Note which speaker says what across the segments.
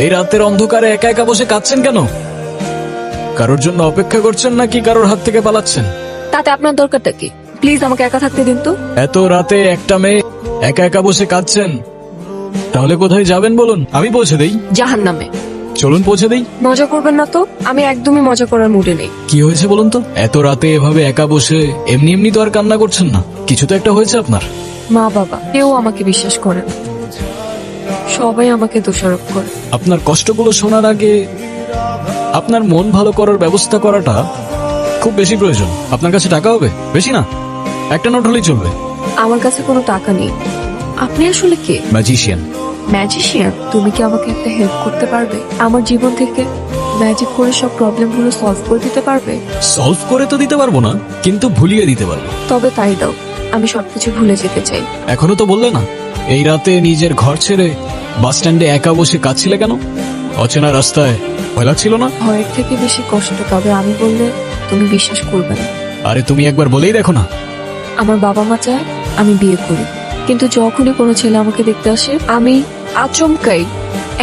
Speaker 1: এই রাতের অন্ধকারে একা একা বসে কাঁদছেন কেন? কারোর জন্য অপেক্ষা করছেন নাকি কারোর হাত থেকে পালাচ্ছেন?
Speaker 2: তাতে আপনার দরকারটা কি? প্লিজ আমাকে একা থাকতে দিন তো।
Speaker 1: এত রাতে একটা মেয়ে একা একা বসে কাঁদছেন, তাহলে কোথায় যাবেন বলুন, আমি পৌঁছে দেই।
Speaker 2: জাহান্নামে।
Speaker 1: চলুন পৌঁছে দেই।
Speaker 2: মজা করবেন না তো, আমি একদমই মজা করার মুডে নেই।
Speaker 1: কি হয়েছে বলুন তো? এত রাতে এভাবে একা বসে এমনি এমনি তো আর কান্না করছেন না, কিছু তো একটা হয়েছে আপনার।
Speaker 2: মা বাবা কেউ আমাকে বিশ্বাস করে না, সবাই আমাকে দোষারোপ করে।
Speaker 1: আপনার কষ্টগুলো শোনার আগে আপনার মন ভালো করার ব্যবস্থা করাটা খুব বেশি প্রয়োজন। আপনার কাছে টাকা হবে? বেশি না, একটা নোট হলেই চলবে।
Speaker 2: আমার কাছে কোনো টাকা নেই। আপনি আসলে কে?
Speaker 1: ম্যাজিশিয়ান।
Speaker 2: ম্যাজিশিয়ান? তুমি কি আমাকে একটা হেল্প করতে পারবে? আমার জীবন থেকে ম্যাজিক করে সব প্রবলেমগুলো সলভ করে দিতে পারবে?
Speaker 1: সলভ করে তো দিতে পারবো না, কিন্তু ভুলিয়ে দিতে পারবো।
Speaker 2: তবে তাই দাও, আমি সবকিছু ভুলে যেতে চাই।
Speaker 1: এখনো তো বললে না, এই রাতে নিজের ঘর ছেড়ে বাস স্ট্যান্ডে একা বসে কাঁদছিলে কেন? অচেনা রাস্তায় ভয় লাগছিল না?
Speaker 2: ভয়ের থেকে বেশি কষ্ট, তবে আমি বললে তুমি বিশ্বাস করবে না।
Speaker 1: আরে তুমি একবার বলেই দেখো না।
Speaker 2: আমার বাবা মা চায় আমি বিয়ে করি, কিন্তু যখনই কোনো ছেলে আমাকে দেখতে আসে আমি আচমকাই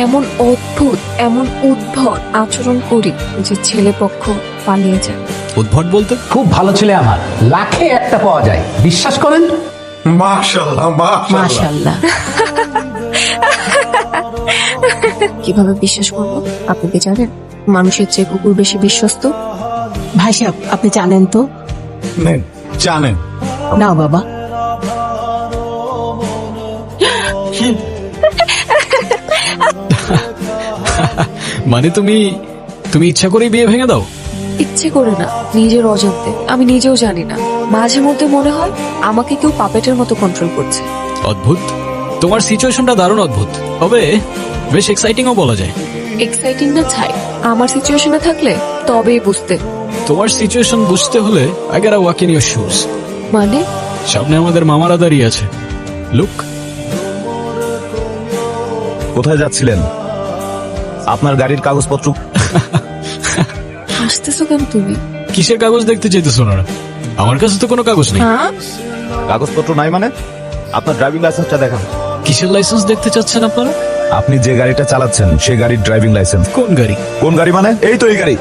Speaker 2: এমন অদ্ভুত, এমন উদ্ভট আচরণ করি যে ছেলে পক্ষ পালিয়ে যায়।
Speaker 1: উদ্ভট বলতে?
Speaker 3: খুব ভালো ছেলে আমার, লাখে একটা পাওয়া যায়, বিশ্বাস করেন?
Speaker 4: মাশাআল্লাহ মাশাআল্লাহ।
Speaker 2: মাশাআল্লাহ। কিভাবে বিশ্বাস করবো? আপনি কি জানেন মানুষের চেয়ে কুকুর বেশি বিশ্বস্ত?
Speaker 5: ভাই সাহেব, আপনি জানেন তো?
Speaker 4: নেন, জানেন
Speaker 5: নাও বাবা।
Speaker 1: মানে তুমি তুমি ইচ্ছা করেই বিয়ে ভেঙে দাও?
Speaker 2: ইচ্ছে করে না, নিজের অজান্তে। আমি নিজেও জানি না, মাঝে মধ্যে মনে হয় আমাকে কেউ পাপেটের মতো কন্ট্রোল করছে।
Speaker 1: অদ্ভুত, তোমার সিচুয়েশনটা দারুণ অদ্ভুত, তবে বেশ এক্সাইটিংও বলা যায়।
Speaker 2: এক্সাইটিং না ছাই, আমার সিচুয়েশনে থাকলে তবেই বুঝতে।
Speaker 1: তোমার সিচুয়েশন বুঝতে হলে I get walk in your shoes.
Speaker 2: মানে?
Speaker 1: সামনে আমাদের মামারা দাঁড়িয়ে আছে, লুক।
Speaker 4: কোথায় যাচ্ছিলেন? আপনার গাড়ির কাগজপত্র?
Speaker 2: হাসতেছো কেন তুমি?
Speaker 1: কিসের কাগজ দেখতে চাইতেছো না? আমার কাছে তো কোনো কাগজ নেই।
Speaker 2: হ্যাঁ,
Speaker 4: কাগজপত্র নাই মানে? আপনার ড্রাইভিং লাইসেন্সটা দেখান।
Speaker 1: কিসের লাইসেন্স দেখতে চাচ্ছেন আপনারা?
Speaker 4: আপনি যে গাড়িটা চালাচ্ছেন সেই গাড়ির ড্রাইভিং লাইসেন্স।
Speaker 1: কোন গাড়ি?
Speaker 4: কোন গাড়ি মানে? এই তো এই গাড়ি।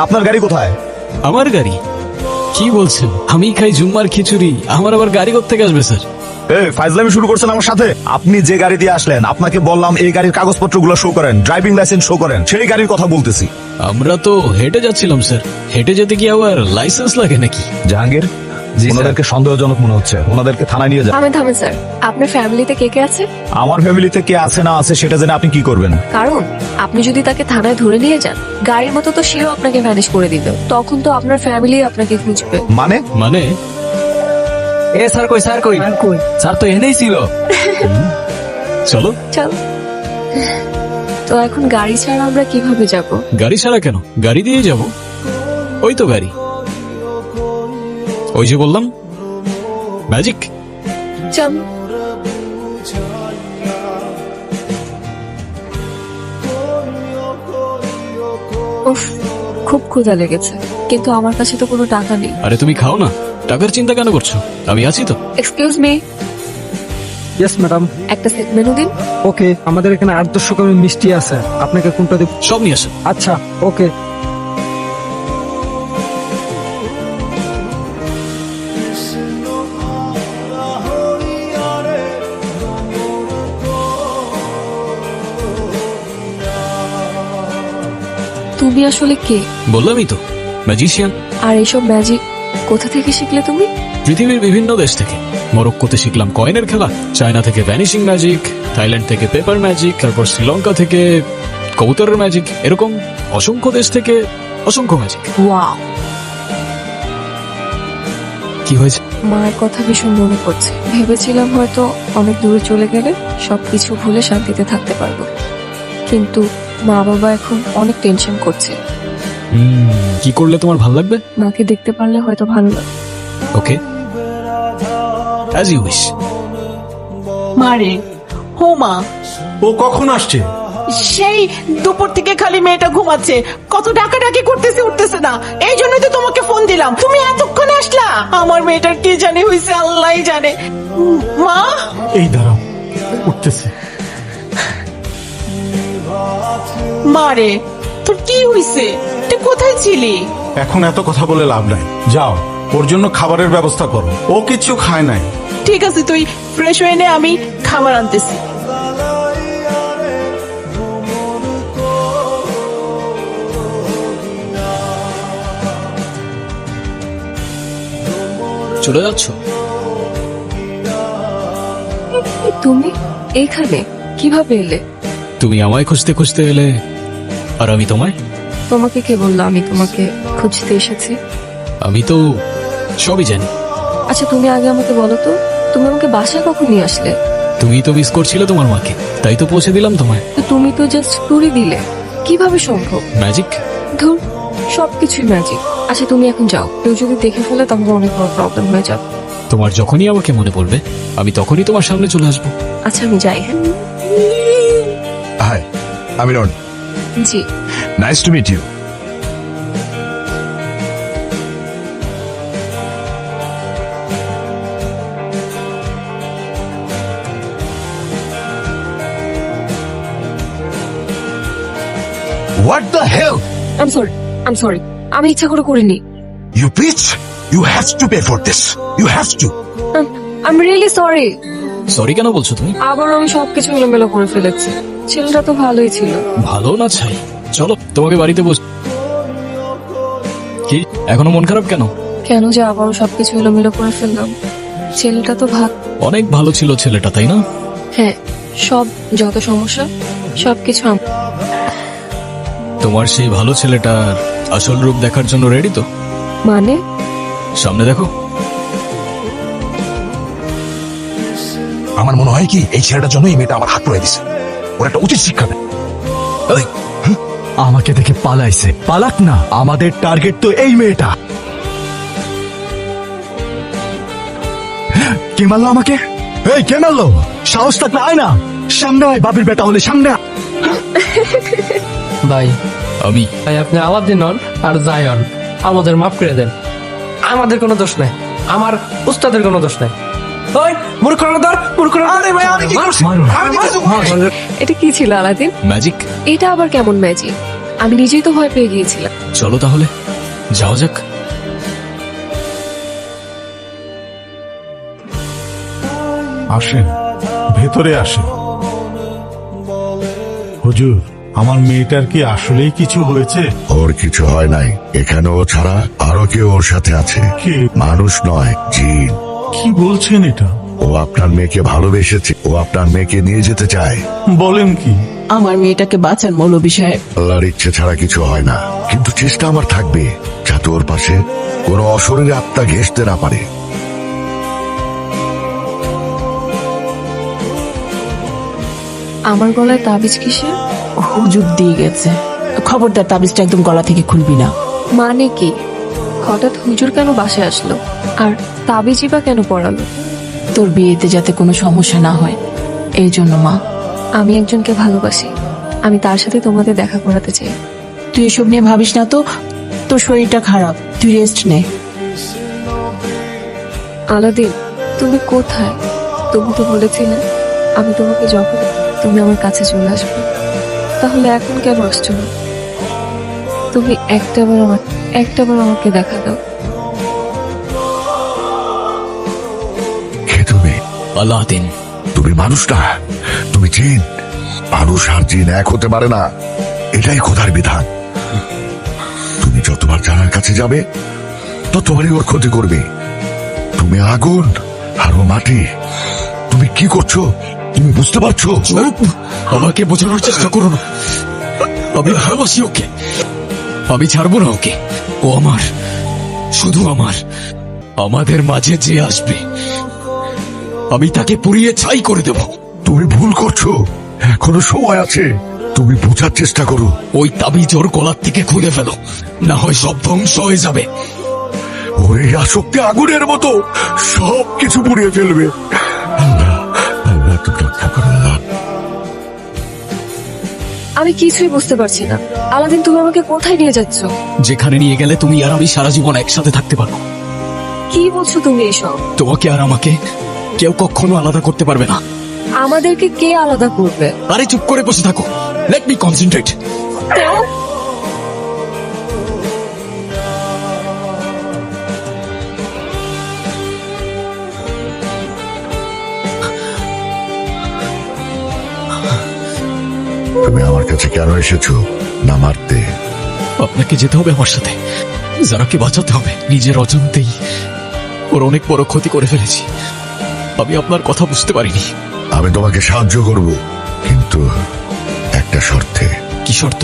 Speaker 4: আপনার গাড়ি কোথায়?
Speaker 1: আমার গাড়ি? কি বলছেন? আমি খাই জুম্মার খিচুড়ি, আমার আবার গাড়ি কোত্থেকে আসবে স্যার?
Speaker 4: এই ফাইজলামি শুরু করছেন আমার সাথে? আপনি যে গাড়ি দিয়ে আসলেন, আপনাকে বললাম এই গাড়ির কাগজপত্রগুলো শো করেন, ড্রাইভিং লাইসেন্স শো করেন, সেই গাড়ির কথা বলতেছি।
Speaker 1: আমরা তো হেঁটে যাচ্ছিলাম স্যার, হেঁটে যেতে কি আবার লাইসেন্স লাগে নাকি?
Speaker 4: জাহাঙ্গীর, ওনাদেরকে সন্দেহজনক মনে হচ্ছে, ওনাদেরকে থানায় নিয়ে যান।
Speaker 2: থামেন স্যার। আপনার ফ্যামিলিতে কে কে আছে?
Speaker 4: আমার ফ্যামিলিতে কে আছে না আছে সেটা জেনে আপনি কি করবেন?
Speaker 2: কারণ আপনি যদি তাকে থানায় ধরে নিয়ে যান, গাড়ির মতো তো সেও আপনাকে ভ্যানিশ করে দিবে, তখন তো আপনার ফ্যামিলি আপনাকে খুঁজবে।
Speaker 4: মানে?
Speaker 1: মানে
Speaker 3: এ স্যার কই, স্যার কই?
Speaker 1: স্যার তো এনেই ছিল। চলো।
Speaker 2: চল। তো এখন গাড়ি ছাড়া আমরা কিভাবে যাব?
Speaker 1: গাড়ি ছাড়া কেন, গাড়ি দিয়ে যাব। ওই তো গাড়ি, ওই যে বললাম ম্যাজিক।
Speaker 2: চল। উফ, খুব ক্ষুধা লেগেছে, কিন্তু আমার কাছে তো কোনো টাকা নেই।
Speaker 1: আরে তুমি খাও না, টাকার চিন্তা কেন করছো? আমি আছি তো।
Speaker 2: Excuse me,
Speaker 6: yes madam.
Speaker 2: একটা সেট মেনু দিন।
Speaker 6: ওকে, আমাদের এখানে 8-10 রকমের মিষ্টি আছে, আপনাকে কোনটা দেব?
Speaker 1: সব নিয়ে আসো।
Speaker 6: আচ্ছা, ওকে।
Speaker 2: তুমি আসলে কে?
Speaker 1: বললামই তো, ম্যাজিশিয়ান।
Speaker 2: আর এইসব ম্যাজিক কোথা থেকে শিখলে তুমি?
Speaker 1: পৃথিবীর বিভিন্ন দেশ থেকে। মরক্কোতে শিখলাম কয়েনের খেলা, চায়না থেকে ভ্যানিশিং ম্যাজিক, থাইল্যান্ড থেকে পেপার ম্যাজিক, তারপর শ্রীলঙ্কা থেকে কবুতরের ম্যাজিক, এরকম অসংখ্য দেশ থেকে অসংখ্য ম্যাজিক।
Speaker 2: ওয়াও।
Speaker 1: কি হয়েছে?
Speaker 2: মায়ের কথা ভীষণ মনে পড়ছে। ভেবেছিলাম হয়তো অনেক দূরে চলে গেলে সবকিছু ভুলে শান্তিতে থাকতে পারবো, কিন্তু মা বাবা এখন অনেক টেনশন করছে।
Speaker 1: কি করলে তোমার ভালো লাগবে?
Speaker 2: মাকে দেখতে পারলে হয়তো ভালো লাগবে।
Speaker 1: ওকে, অ্যাজ ইউ উইশ।
Speaker 5: মারে, ও মা,
Speaker 4: ও কখন আসছে?
Speaker 5: সেই দুপুর থেকে খালি মেয়েটা ঘুমাচ্ছে, কত ডাকাডাকি করতেছে, উঠতেছে না। এই জন্যই তো তোমাকে ফোন দিলাম, তুমি এতক্ষণে আসলা। আমার মেয়েটার কি জানি হয়েছে, আল্লাহই জানে। মা,
Speaker 4: এই দাঁড়াও,
Speaker 7: উঠতেছে।
Speaker 5: মারে, তোর কি হইছে? তুই কোথায় ছিলি?
Speaker 7: এখন এত কথা বলে লাভ নাই, যাও ওর জন্য খাবারের ব্যবস্থা করো। ও কিছু খায় নাই।
Speaker 5: ঠিক আছে, তুই ফ্রেশ হয়ে নে, আমি খাবার আনতেছি।
Speaker 1: চলে যাচ্ছ?
Speaker 2: তুমি এইখানে কিভাবে এলে?
Speaker 1: তুমি আমায় খুঁজতে খুঁজতে এলে, আর আমি তোমায়।
Speaker 2: তোমাকে কে বললো আমি তোমাকে খুঁজতে এসেছি?
Speaker 1: আমি তো সবই জানি।
Speaker 2: আচ্ছা তুমি আগে আমাকে বলো তো, তুমি আমাকে বাসায় কখন নিয়ে আসলে?
Speaker 1: তুমি তো মিস করছিলে তোমার মাকে, তাই তো পৌঁছে দিলাম তোমায়।
Speaker 2: তো তুমি তো জাস্ট তুড়ি দিলে, কিভাবে সম্ভব?
Speaker 1: ম্যাজিক।
Speaker 2: ধুর, সবকিছুই ম্যাজিক। আচ্ছা তুমি এখন যাও, কেউ যদি দেখে ফেলে তাহলে অনেক বড় প্রবলেম হয়ে যাবে।
Speaker 1: তোমার যখনই আমাকে মনে পড়বে, আমি তখনই তোমার সামনে চলে আসবো।
Speaker 2: আচ্ছা আমি যাই। হ্যাঁ
Speaker 4: হাই, আমি Ron.
Speaker 2: Ji.
Speaker 4: Nice to meet you. What the hell?
Speaker 2: Am sorry, আমি ইচ্ছা করে করিনি।
Speaker 4: You bitch! You have to pay for this. You have to.
Speaker 2: I am really sorry.
Speaker 1: Sorry কেন বলছো তুমি?
Speaker 2: আবার আমি সবকিছু এলোমেলো করে ফেলেছি। ছেলেটা তো ভালোই ছিল।
Speaker 1: ভালো না ছাই, চলো তোমাকে বাড়িতে বস। কি এখনো মন খারাপ কেন?
Speaker 2: কেন যে আবারও সবকিছু এলোমেলো করে ফেললাম? ছেলেটা তো
Speaker 1: অনেক ভালো ছিল ছেলেটা, তাই না?
Speaker 2: হ্যাঁ, সব যত সমস্যা সবকিছু
Speaker 1: তোমার সেই ভালো ছেলেটার আসল রূপ দেখার জন্য রেডি তো?
Speaker 2: মানে
Speaker 1: সামনে দেখো।
Speaker 4: আমার মনে হয় কি এই ছেলেটার জন্য এই মেয়েটা আমার হাত পড়ে দিছে। ওর একটা উচিত শিক্ষা দেয়। এই,
Speaker 8: আমাকে দেখে পালাইছে। পালাক না, আমাদের টার্গেট তো এই মেয়েটা। কে মারলো আমাকে? এই কে মারলো? সাহস থাকলে আয় না, সামনে আয়। বাবির বেটা হলে সামনে আয়।
Speaker 9: ভাই
Speaker 1: আমি
Speaker 9: ভাই আপনি আলাদিন হন আর জায়ন, আমাদের মাফ করে দেন। আমাদের কোনো দোষ নাই, আমার উস্তাদের কোনো দোষ নাই। ওই মূর্খরা ধর, মূর্খরা ধর।
Speaker 2: এটা কি ছিল আলাদিন?
Speaker 1: ম্যাজিক।
Speaker 2: এটা আবার কেমন ম্যাজিক? আমি নিজেই তো ভয় পেয়ে গিয়েছিলাম।
Speaker 1: চলো তাহলে যাওয়া যাক।
Speaker 7: আসেন, ভেতরে আসেন। হুজুর, আমার মেয়েটার কি আসলেই কিছু হয়েছে?
Speaker 10: ওর কিছু হয় নাই। এখানে ও ছাড়া আরো কেউ ওর সাথে আছে।
Speaker 7: কে?
Speaker 10: মানুষ নয়, জিন।
Speaker 7: কি বলছেন এটা?
Speaker 10: ও আপনার মেয়েকে ভালোবেসেছে। ও আপনার মেয়েকে নিয়ে যেতে চায়।
Speaker 7: বলেন কি?
Speaker 5: আমার মেয়েটাকে বাঁচান মৌলভী সাহেব।
Speaker 10: আল্লাহর ইচ্ছে ছাড়া কিছু হয় না, কিন্তু চেষ্টা আমার থাকবে যাতে ওর পাশে কোনো অশরীরে আত্মা ঘেঁষতে না পারে।
Speaker 2: আমার গলায় তাবিজ কিসের?
Speaker 5: হুজুর দিয়ে গেছে। খবরদার, তাবিজটা একদম গলা থেকে খুলবি না।
Speaker 2: মানে কি? হঠাৎ হুজুর কেন বাসায় আসলো? আর তাবিজই বা কেন পড়ালো?
Speaker 5: তোর বিয়েতে যাতে কোনো সমস্যা না হয় এই জন্য মা।
Speaker 2: আমি একজনকে ভালোবাসি, আমি তার সাথে তোমাদের দেখা করাতে চাই।
Speaker 5: তুই এসব নিয়ে ভাবিস না তো, তোর শরীরটা খারাপ, তুই রেস্ট নে।
Speaker 2: আলাদিন, তুমি কোথায়? তুমি তো বলেছিলে আমি তোমাকে যখন তুমি আমার কাছে চলে আসবে, তাহলে এখন কেন আসছো না? তুমি একটাবার আমাকে দেখা দাও।
Speaker 10: কে তুমি?
Speaker 1: আলাদিন।
Speaker 10: তুমি মানুষ না, তুমি জিন। মানুষ আর জিন এক হতে পারে না, এটাই খোদার বিধান। তুমি যতবার জানার কাছে যাবে ততবারই ওর ক্ষতি করবে। তুমি আগুন আর ও মাটি। তুমি কি করছো তুমি বুঝতে পারছো?
Speaker 1: চুপ! আমাকে বোঝানোর চেষ্টা করো না। আমি ভালোবাসি ওকে, আমি ছাড়বো না ওকে। ও আমার, শুধু আমার। আমাদের মাঝে যে আসবে আমি তাকে পুড়িয়ে ছাই করে দেব।
Speaker 10: তুমি ভুল করছো, এখনো সময় আছে। তুমি বোঝার চেষ্টা করো।
Speaker 1: ওই তাবিজ ওর গলার থেকে খুলে ফেলো, না হয় সব ধ্বংস হয়ে যাবে।
Speaker 10: ওর এই আসক্তি আগুনের মতো সব কিছু পুড়িয়ে ফেলবে। আল্লাহ, আল্লাহ তুমি রক্ষা করো। আল্লাহ,
Speaker 2: আমি কিছুই বুঝতে পারছি না। আলাদিন, তুমি আমাকে কোথায় নিয়ে যাচ্ছ?
Speaker 1: যেখানে নিয়ে গেলে তুমি আর আমি সারা জীবন একসাথে থাকতে পারবো।
Speaker 2: কি বলছো তুমি এসব?
Speaker 1: তোমাকে আর আমাকে কেউ কখনো আলাদা করতে পারবে না।
Speaker 2: আমাদেরকে কে আলাদা করবে?
Speaker 1: আরে চুপ করে বসে থাকো, লেট মি কনসেন্ট্রেট।
Speaker 10: তুমি আমার কাছে কেন এসেছো? না মারতে?
Speaker 1: আপনাকে যেতে হবে আমার সাথে, যারাকে বাঁচাতে হবে। নিজের অজান্তেই ওর অনেক বড় ক্ষতি করে ফেলেছি। আমি আপনার কথা বুঝতে পারিনি।
Speaker 10: আমি তোমাকে সাহায্য করব, কিন্তু একটা শর্তে।
Speaker 1: কি শর্ত?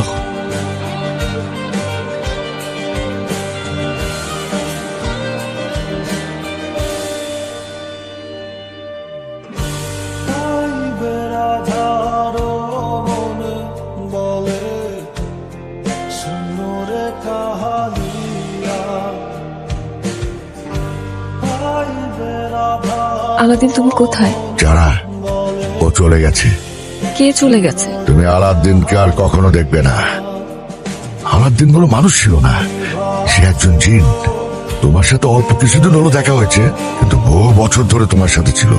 Speaker 2: আলাদিন, তুমি কোথায়?
Speaker 10: যারা, ও চলে গেছে।
Speaker 2: কে চলে গেছে?
Speaker 10: তুমি আলাদিনকে আর কখনো দেখবে না। আলাদিন বলে মানুষ ছিল না, সে একজন জিন। তোমার সাথে অল্প কিছুদিন হলো দেখা হয়েছে, কিন্তু বহু বছর ধরে তোমার সাথে ছিল।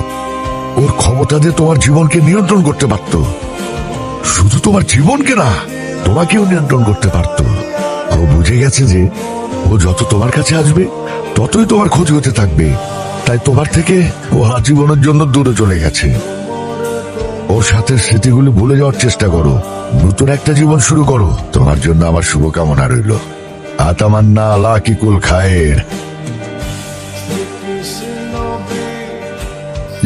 Speaker 10: ওর ক্ষমতা দিয়ে তোমার জীবনকে নিয়ন্ত্রণ করতে পারত। শুধু তোমার জীবনকে না, তোমাকেও নিয়ন্ত্রণ করতে পারত। ও বুঝে গেছে যে ও যত তোমার কাছে আসবে ততই তোমার ক্ষতি হতে থাকবে। তাই তোমার থেকে ও আজীবনের জন্য দূরে চলে গেছে। ওর সাথে স্মৃতিগুলি ভুলে যাওয়ার চেষ্টা করো, নতুন একটা জীবন শুরু করো। তোমার জন্য আমার শুভকামনা রইল। আতামান্না আলা কিকুল খায়ের।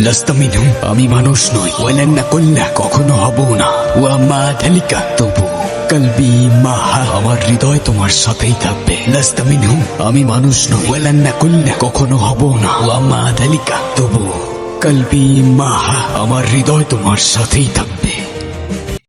Speaker 1: লাস্তামিনহুম, আমি মানুষ নই। ওয়ালান নাকুল্লা, কখনো হব না। ওয়া মা যালিকা, তবু কলবি মাহা, আমার হৃদয় তোমার সাথেই থাকবে। লাস্তামিনহুম, আমি মানুষ নই। ওয়ালান নাকুল্লা, কখনো হব না। ওয়া মা যালিকা, তবু কলবি মাহা, আমার হৃদয় তোমার সাথেই থাকবে।